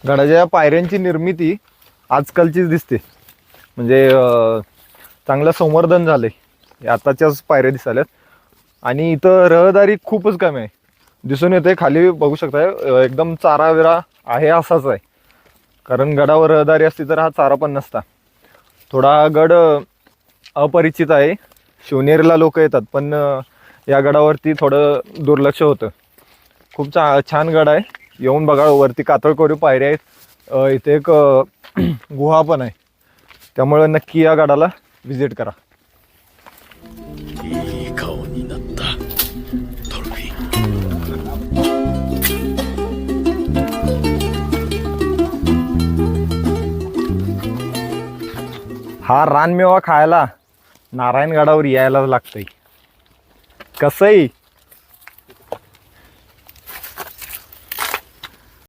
गडाच्या पायऱ्यांची निर्मिती आजकालचीच दिसते. म्हणजे चांगलं संवर्धन झालंय, आताच्याच पायऱ्या दिसाल्यात. आणि इथं रहदारी खूपच कमी आहे दिसून येते. खाली बघू शकताय एकदम चारा विरा आहे असाच आहे, कारण गडावर रहदारी असती तर हा चारा पण नसता. थोडा गड अपरिचित आहे, शिवनेरीला लोक येतात पण या गडावरती थोडं दुर्लक्ष होतं. खूप छान गड आहे, येऊन बघा. वरती कातळकोरी पायऱ्या आहेत, इथे एक गुहा पण आहे, त्यामुळं नक्की या गडाला व्हिजिट करा. हा रानमेवा खायला नारायणगडावर यायला लागतंय. कसंही